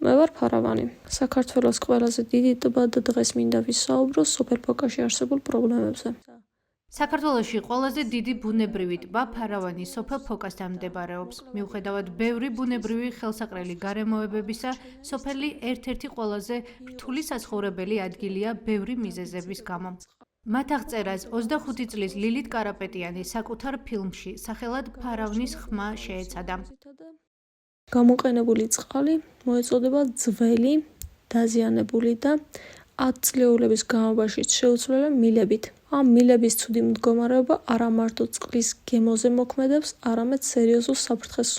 მე ვარ ფარავანი. საქართველოს ყველაზე დიდი ტბა და დღეს მინდა ვისაუბრო სოფელ ფოკაში არსებულ პრობლემებზე. საქართველოში ყველაზე დიდი ბუნებრივი ტბა ფარავანი სოფელ ფოკასთან მდებარეობს. მიუხედავად ბევრი ბუნებრივი ხელსაყრელი გარემოებებისა, სოფელი ერთ-ერთი ყველაზე რთული საცხოვრებელი ადგილია ბევრი მიზეზების გამო. მათ აღწერას 25 წლის ლილით კარაპეტიანი საკუთარ ფილმში სახელად ფარავნის ხმა შეეცადა. გამოყენებული წყალი მოეწოდება ძველი, დაზიანებული და 10 წლეულების განმავლობაში შეუცვლელი მილებით. ამ მილების ცუდი მდგომარეობა არა მარტო წყლის გემოზე მოქმედებს, არამედ სერიოზულ საფრთხეს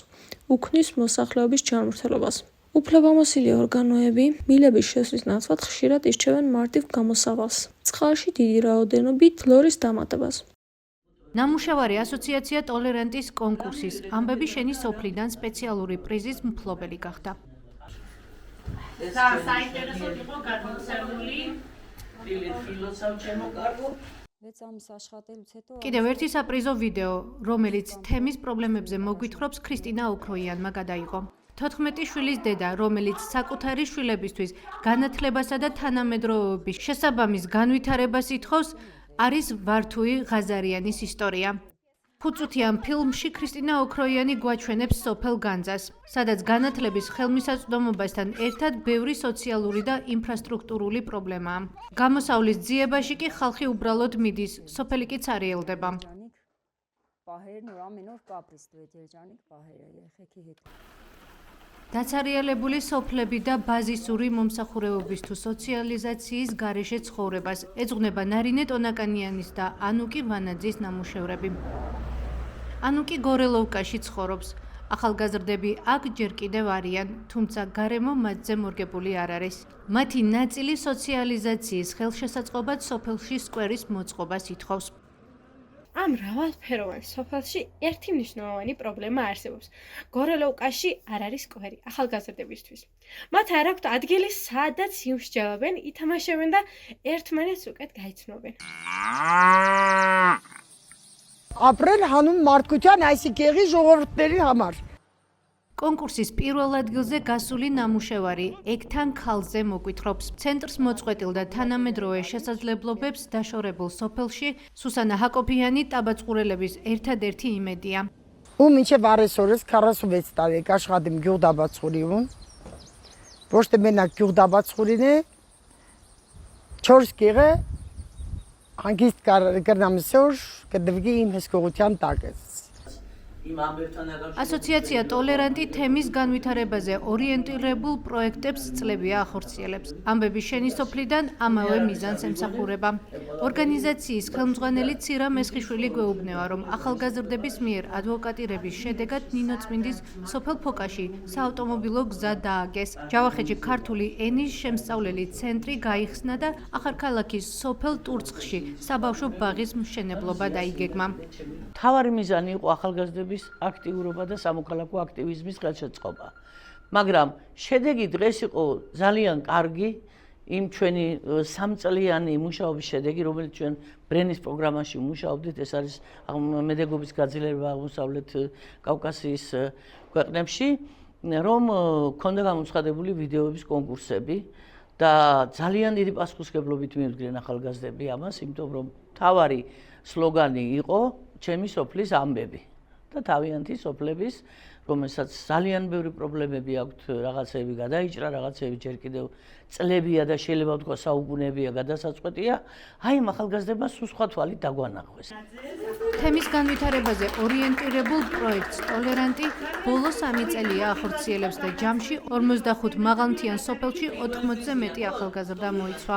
უქმნის მოსახლეობის ჯანმრთელობას. უფლებამოსილი ორგანოები მილების შესვლის ნაცვლად ხშირად ირჩევენ მარტივ გამოსავალს, წყალში დიდი რაოდენობით ქლორის დამატებას. ნამუშევარი ასოციაცია ტოლერანტის კონკურსის ამბები შენი სოფლიდან სპეციალური პრიზის მფლობელი გახდა. საინტერესო იყო გადმოცემული კიდევ ერთი საპრიზო ვიდეო, რომელიც თემის პრობლემებზე მოგვითხრობს ქრისტინა ოქროიანმა გადაიღო. 14 შვილის დედა, რომელიც საკუთარი შვილებისთვის განათლებასა და თანამედროვეობის შესაბამის განვითარებას ითხოვს, არის ვართუი ღაზარიანის ისტორია. 5 წუთიან ფილმში ქრისტინა ოქროიანი გვაჩვენებს სოფელ განძას, სადაც განათლების ხელმისაწვდომობასთან ერთად ბევრი სოციალური და ინფრასტრუქტურული პრობლემაა. გამოსავლის ძიებაში კი ხალხი უბრალოდ მიდის, სოფელი კი ცარიელდება. დაცარიელებული სოფლები და ბაზისური მომსახურებების თუ სოციალიზაციის გარეშე ცხოვრებას ეძღვნება ნარინე ტონაკანიანის და ანუკი ვანაძის ნამუშევრები. ანუკი გორელოვკაში ცხოვრობს. ახალგაზრდები აქ ჯერ კიდევ არიან, თუმცა გარემო მათზე მორგებული არ არის. მათი ნაწილი სოციალიზაციის ხელშესაწყობად სოფელში სკვერის მოწყობას ითხოვს. ამ მრავალფეროვან სოფელში ერთი მნიშვნელოვანი პრობლემა არსებობს. გორელოვკაში არ არის სკვერი ახალგაზრდებისთვის. მათ არ აქვთ ადგილი, სადაც იმსჯელობენ, ითამაშებენ და ერთმანეთს უკეთ გაიცნობენ. Ապրել հանուն մարդկության այսիկեղի ժողովուրդների համար. კონკურსის პირველ ადგილზე გასული ნამუშევარი ეგთან ქალზე მოგვითხრობს. ცენტრს მოწყვეტილ და თანამედროვე შესაძლებლობებს დაშორებულ სოფელში სუსანა ჰაკობიანი ტაბაწყურელების ერთადერთი იმედია. ու մինչև առեսօրս 46 տարի աշխատեմ գյուղդաբացուրիում. Ոչ թե մենակ գյուղդաբացուրին է 4 գեղը հանգիստ կրնամսոր կդվգի իմ հսկողության տակս. ასოციაცია ტოლერანტი თემის განვითარებაზე ორიენტირებულ პროექტებს წლებია ახორციელებს. ამბები შენი სოფლიდან ამავე მიზანს ემსახურება. ორგანიზაციის ხელმძღვანელი ცირა მესხიშვილი გვეუბნება, რომ ახალგაზრდების მიერ ადვოკატირების შედეგად ნინოწმინდის სოფელ ფოკაში საავტომობილო გზა დააგეს. ჯავახეთში ქართული ენის შემსწავლელი ცენტრი გაიხსნა და ახალქალაქის სოფელ ტურცხში საბავშვო ბაღის მშენებლობა დაიგეგმა. მთავარი მიზანი იყო ახალგაზრდების აქტიურობა და სამოქალაქო აქტივიზმის ხელშეწყობა. მაგრამ შედეგი დღეს იყო ძალიან კარგი იმ ჩვენი სამწლიანი მუშაობის შედეგი, რომელიც ჩვენ ბრენის პროგრამაში მუშაობდით, ეს არის მედეგობის გაძლიერება აღმოსავლეთ კავკასიის ქვეყნებში, რომ ქონდა გამოცხადებული ვიდეოების კონკურსები და ძალიან დიდი პასუხისმგებლობით მიუძღვნენ ახალგაზრდები ამას, იმიტომ რომ მთავარი სლოგანი იყო ჩემი სოფლის ამბები. და თავიანთი სოფლების, რომელსაც ძალიან ბევრი პრობლემები აქვთ, რაღაცები გადაიჭრა, რაღაცები ჯერ კიდევ წლებია და შეიძლება ვთქვა საუკუნეებია გადასაწყვეტია, აი ამ ახალგაზრდებას სულ სხვა თვალით დაგვანახეს. თემის განვითარებაზე ორიენტირებულ პროექტს ტოლერანტი ბოლო 3 წელია ახორციელებს და ჯამში 45 მაღალმთიან სოფელში 80-ზე მეტი ახალგაზრდა მოიცვა.